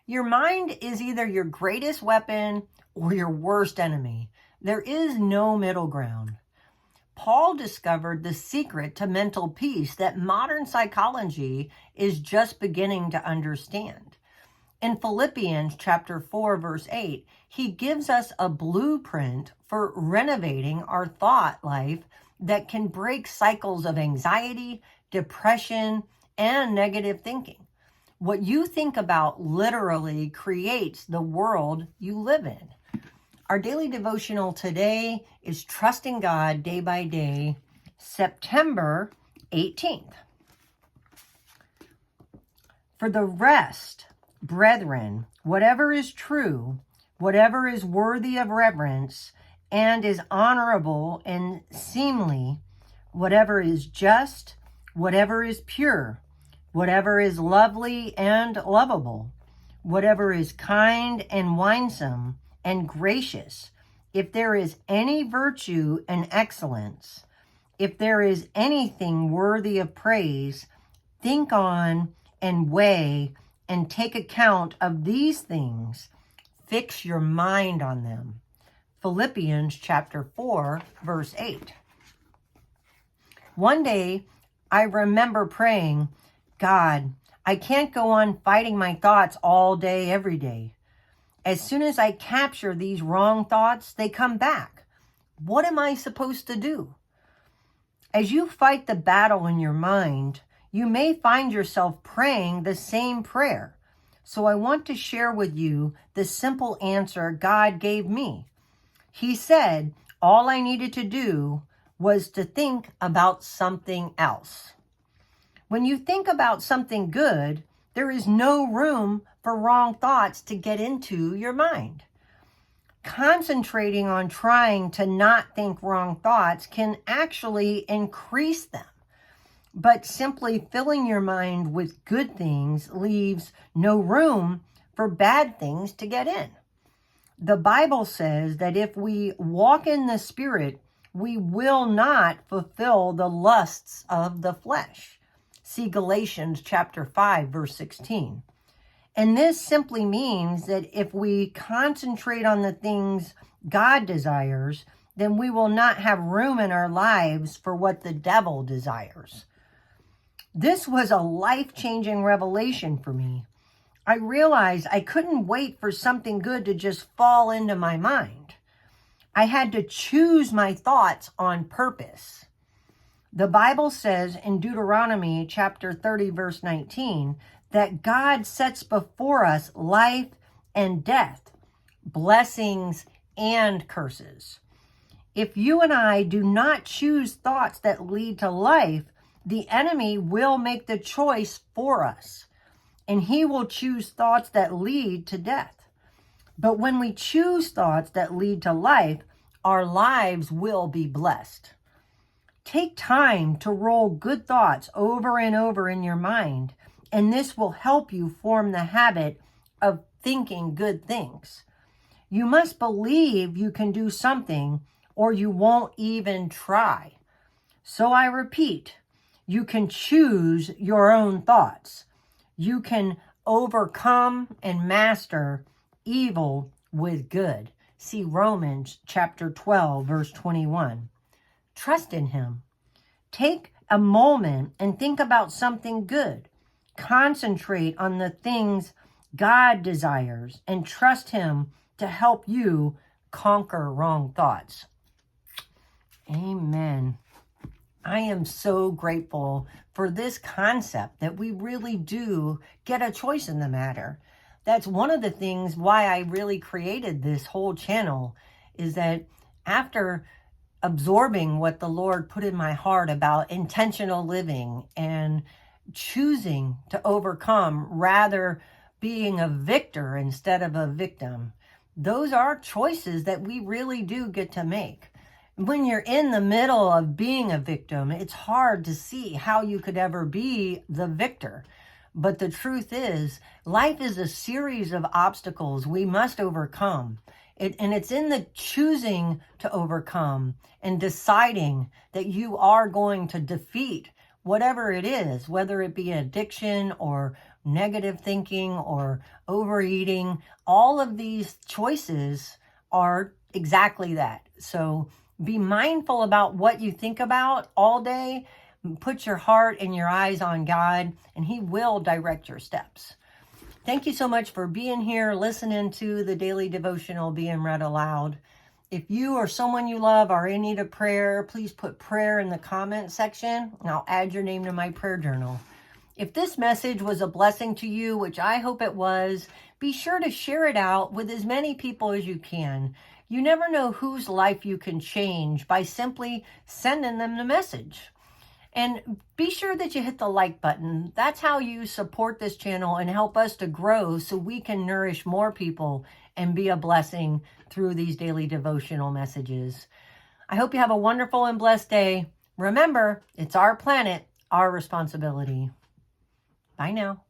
Your mind is either your greatest weapon or your worst enemy. There is no middle ground. Paul discovered the secret to mental peace that modern psychology is just beginning to understand. In Philippians chapter 4, verse 8, he gives us a blueprint for renovating our thought life that can break cycles of anxiety, depression, and negative thinking. What you think about literally creates the world you live in. Our daily devotional today is Trusting God Day by Day, September 18th. For the rest, brethren, whatever is true, whatever is worthy of reverence, and is honorable and seemly, whatever is just, whatever is pure, whatever is lovely and lovable, whatever is kind and winsome and gracious, if there is any virtue and excellence, if there is anything worthy of praise, think on and weigh and take account of these things. Fix your mind on them. Philippians chapter 4, verse 8. One day, I remember praying, God, I can't go on fighting my thoughts all day, every day. As soon as I capture these wrong thoughts, they come back. What am I supposed to do? As you fight the battle in your mind, you may find yourself praying the same prayer. So I want to share with you the simple answer God gave me. He said, all I needed to do was to think about something else. When you think about something good, there is no room for wrong thoughts to get into your mind. Concentrating on trying to not think wrong thoughts can actually increase them. But simply filling your mind with good things leaves no room for bad things to get in. The Bible says that if we walk in the Spirit, we will not fulfill the lusts of the flesh. See Galatians chapter 5, verse 16. And this simply means that if we concentrate on the things God desires, then we will not have room in our lives for what the devil desires. This was a life-changing revelation for me. I realized I couldn't wait for something good to just fall into my mind. I had to choose my thoughts on purpose. The Bible says in Deuteronomy chapter 30, verse 19, that God sets before us life and death, blessings and curses. If you and I do not choose thoughts that lead to life, the enemy will make the choice for us, and he will choose thoughts that lead to death. But when we choose thoughts that lead to life, our lives will be blessed. Take time to roll good thoughts over and over in your mind, and this will help you form the habit of thinking good things. You must believe you can do something, or you won't even try. So I repeat, you can choose your own thoughts. You can overcome and master evil with good. See Romans chapter 12, verse 21. Trust in him. Take a moment and think about something good. Concentrate on the things God desires and trust him to help you conquer wrong thoughts. Amen. I am so grateful for this concept that we really do get a choice in the matter. That's one of the things why I really created this whole channel, is that after absorbing what the Lord put in my heart about intentional living and choosing to overcome, rather being a victor instead of a victim, those are choices that we really do get to make. When you're in the middle of being a victim, it's hard to see how you could ever be the victor. But the truth is, life is a series of obstacles we must overcome. And it's in the choosing to overcome and deciding that you are going to defeat whatever it is, whether it be addiction or negative thinking or overeating. All of these choices are exactly that. So be mindful about what you think about all day. Put your heart and your eyes on God, and He will direct your steps. Thank you so much for being here, listening to the daily devotional being read aloud. If you or someone you love are in need of prayer, please put prayer in the comment section, and I'll add your name to my prayer journal. If this message was a blessing to you, which I hope it was, be sure to share it out with as many people as you can. You never know whose life you can change by simply sending them the message. And be sure that you hit the like button. That's how you support this channel and help us to grow so we can nourish more people and be a blessing through these daily devotional messages. I hope you have a wonderful and blessed day. Remember, it's our planet, our responsibility. Bye now.